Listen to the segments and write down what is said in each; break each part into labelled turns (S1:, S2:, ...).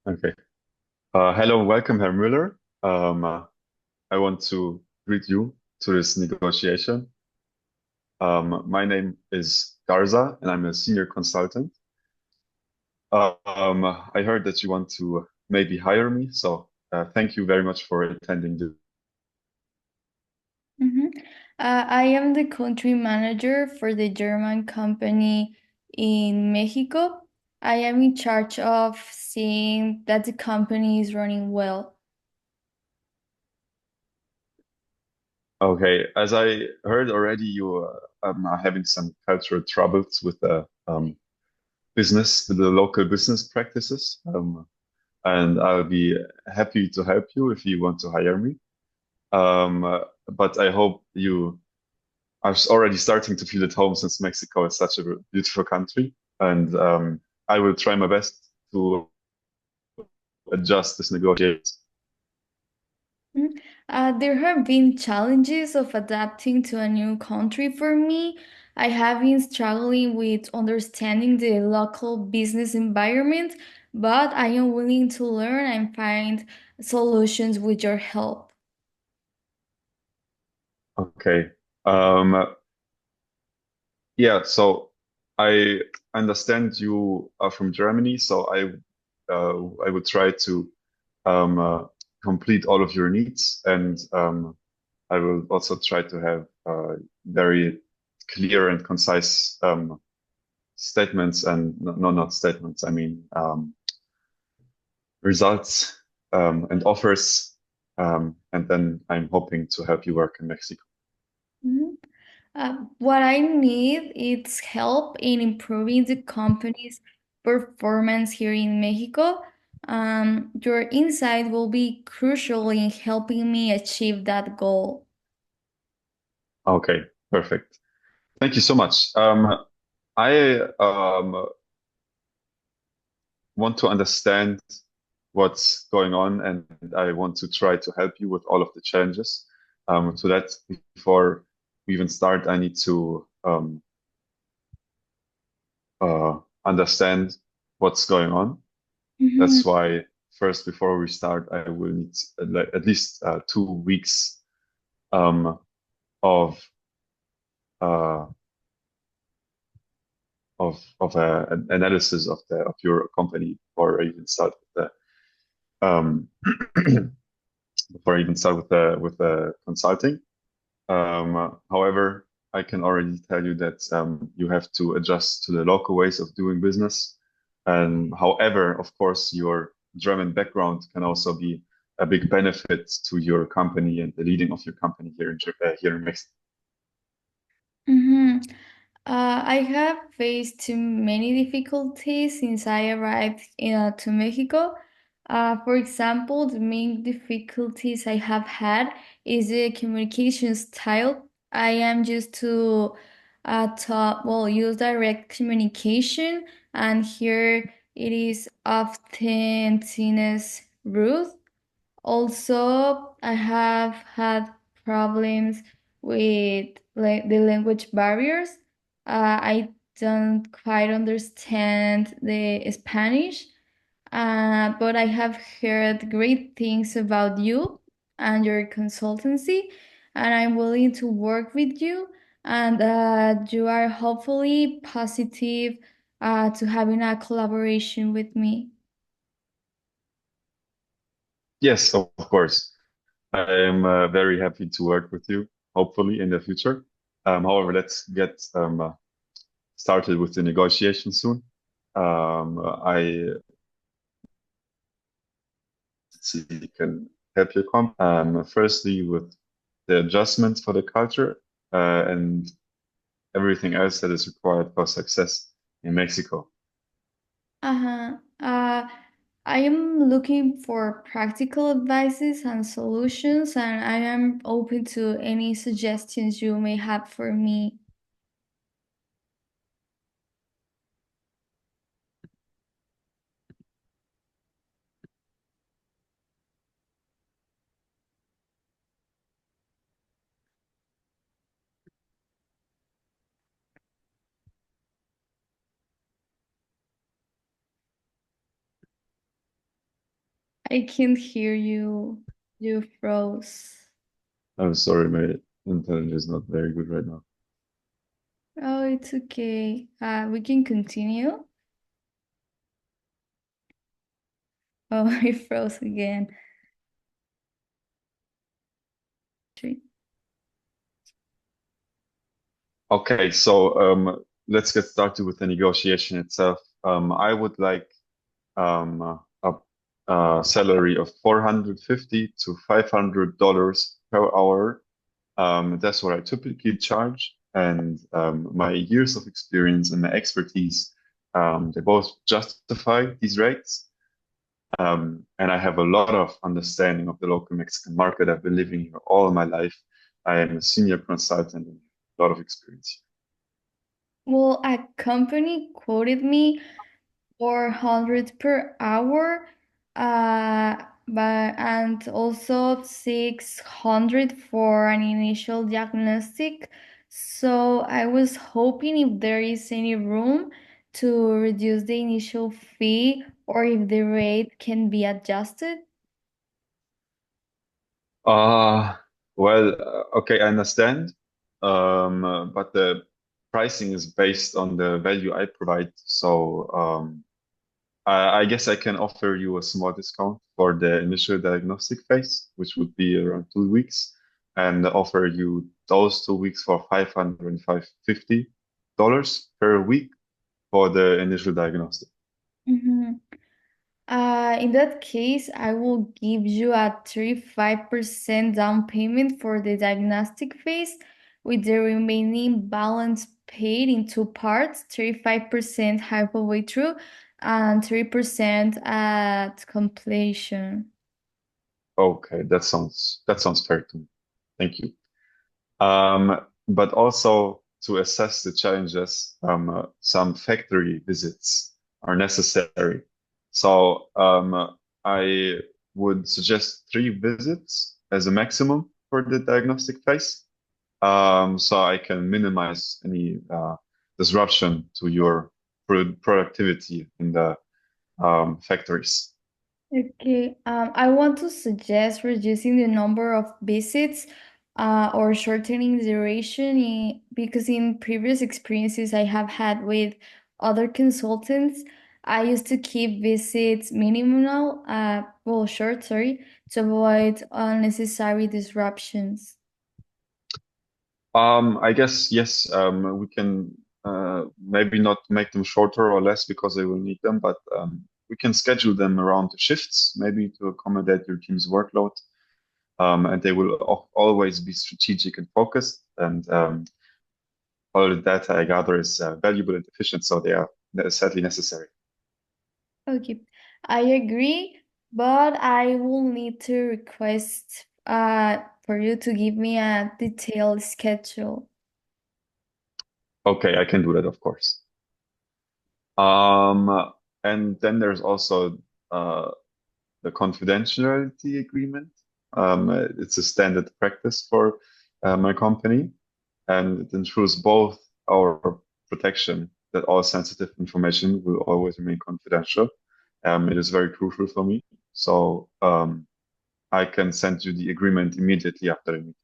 S1: Okay. Hello, welcome, Herr Müller. I want to greet you to this negotiation. My name is Garza, and I'm a senior consultant. I heard that you want to maybe hire me, so thank you very much for attending the.
S2: Mhm. I am the country manager for the German company in Mexico. I am in charge of seeing that the company is running well.
S1: Okay, as I heard already, you are having some cultural troubles with the business, with the local business practices, and I'll be happy to help you if you want to hire me. But I hope you are already starting to feel at home since Mexico is such a beautiful country, and I will try my best to adjust this negotiations.
S2: Mhm. There have been challenges of adapting to a new country for me. I have been struggling with understanding the local business environment, but I am willing to learn and find solutions with your help.
S1: Okay. Um, yeah, so I understand you are from Germany, so I would try to um, uh, complete all of your needs, and I will also try to have very clear and concise statements and no, not statements, I mean results and offers. And then I'm hoping to help you work in Mexico.
S2: Mhm. What I need is help in improving the company's performance here in Mexico. Your insight will be crucial in helping me achieve that goal.
S1: Okay, perfect. Thank you so much. I want to understand what's going on, and I want to try to help you with all of the challenges. So that before we even start, I need to uh, understand what's going on.
S2: Mhm.
S1: That's why first, before we start, I will need at least 2 weeks um, of uh, an analysis of the of your company before I even start with the before I even start with the consulting. However, I can already tell you that you have to adjust to the local ways of doing business. And however, of course, your German background can also be a big benefit to your company and the leading of your company here in Mexico.
S2: Mhm. I have faced too many difficulties since I arrived to Mexico. For example, the main difficulties I have had is the communication style. I am used to use direct communication, and here it is often seen as rude. Also, I have had problems with the language barriers. I don't quite understand the Spanish, but I have heard great things about you and your consultancy, and I'm willing to work with you. And you are hopefully positive to having a collaboration with me.
S1: Yes, of course. I am very happy to work with you, hopefully in the future. However, let's get started with the negotiation soon. I see can help you come. Firstly, with the adjustments for the culture and everything else that is required for success in Mexico.
S2: Uh-huh. I am looking for practical advices and solutions, and I am open to any suggestions you may have for me. I can't hear you. You froze.
S1: I'm sorry, my internet is not very good right now.
S2: Oh, it's okay. We can continue. Oh, I froze again. Three.
S1: Okay, so let's get started with the negotiation itself. I would like a salary of 450 to $500 per hour. That's what I typically charge, and my years of experience and my expertise, they both justify these rates. And I have a lot of understanding of the local Mexican market. I've been living here all my life. I am a senior consultant and a lot of experience.
S2: Well, a company quoted me 400 per hour, but and also 600 for an initial diagnostic. So I was hoping if there is any room to reduce the initial fee or if the rate can be adjusted.
S1: Uh, okay, I understand. But the pricing is based on the value I provide. So I guess I can offer you a small discount for the initial diagnostic phase, which would be around 2 weeks, and offer you those 2 weeks for $550 per week for the initial diagnostic.
S2: Mhm. In that case, I will give you a 35% down payment for the diagnostic phase, with the remaining balance paid in two parts, 35% halfway through and 3% at completion.
S1: Okay, that sounds fair to me. Thank you. But also to assess the challenges, some factory visits are necessary. So I would suggest 3 visits as a maximum for the diagnostic phase, so I can minimize any disruption to your productivity in the factories.
S2: Okay, I want to suggest reducing the number of visits or shortening the duration because in previous experiences I have had with other consultants, I used to keep visits minimal, well, short, sorry, to avoid unnecessary disruptions.
S1: I guess yes, we can maybe not make them shorter or less because they will need them, but we can schedule them around the shifts, maybe to accommodate your team's workload. And they will always be strategic and focused. And all the data I gather is valuable and efficient, so they are sadly necessary.
S2: Okay, I agree, but I will need to request for you to give me a detailed schedule.
S1: Okay, I can do that, of course. Um, and then there's also uh, the confidentiality agreement. It's a standard practice for my company, and it ensures both our protection that all sensitive information will always remain confidential. It is very crucial for me. So I can send you the agreement immediately after the meeting.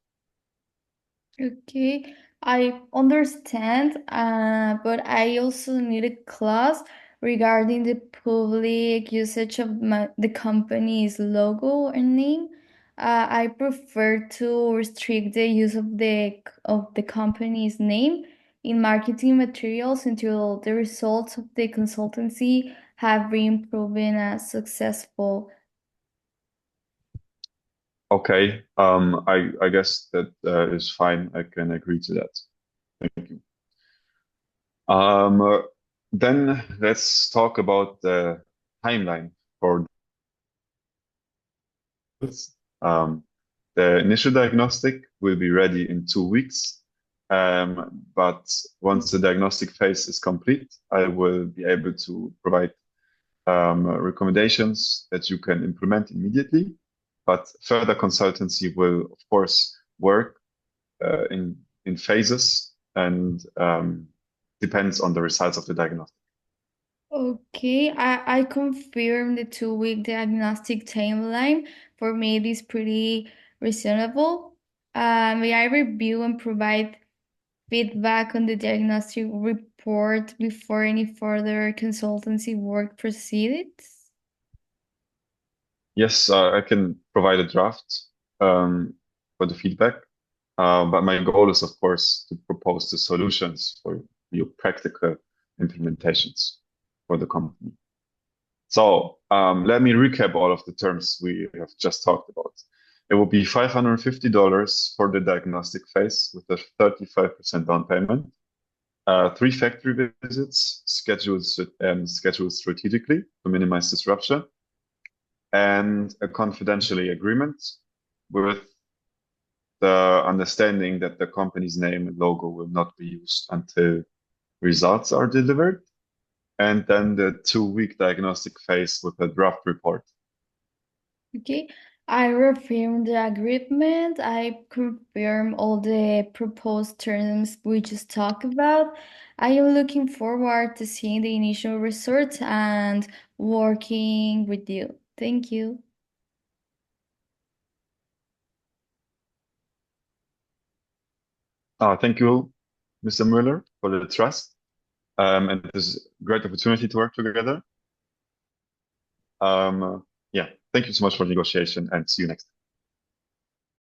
S2: Okay, I understand, but I also need a clause regarding the public usage of the company's logo and name. I prefer to restrict the use of the company's name in marketing materials until the results of the consultancy have been proven as successful.
S1: Okay, I guess that is fine. I can agree to that. Thank you. Um, then let's talk about the timeline for this. Um, the initial diagnostic will be ready in 2 weeks. But once the diagnostic phase is complete, I will be able to provide recommendations that you can implement immediately. But further consultancy will, of course, work in phases and depends on the results of the diagnostic.
S2: Okay, I confirm the 2 week diagnostic timeline. For me, it is pretty reasonable. May I review and provide feedback on the diagnostic report before any further consultancy work proceeds?
S1: Yes, I can provide a draft um, for the feedback. But my goal is, of course, to propose the solutions for your practical implementations for the company. So let me recap all of the terms we have just talked about. It will be $550 for the diagnostic phase with a 35% down payment, three factory visits scheduled strategically to minimize disruption, and a confidentiality agreement with the understanding that the company's name and logo will not be used until results are delivered, and then the 2 week diagnostic phase with a draft report.
S2: Okay, I reaffirm the agreement. I confirm all the proposed terms we just talked about. I am looking forward to seeing the initial results and working with you. Thank you.
S1: Thank you, Mr. Mueller, for the trust and this great opportunity to work together. Yeah, thank you so much for the negotiation and see you next time.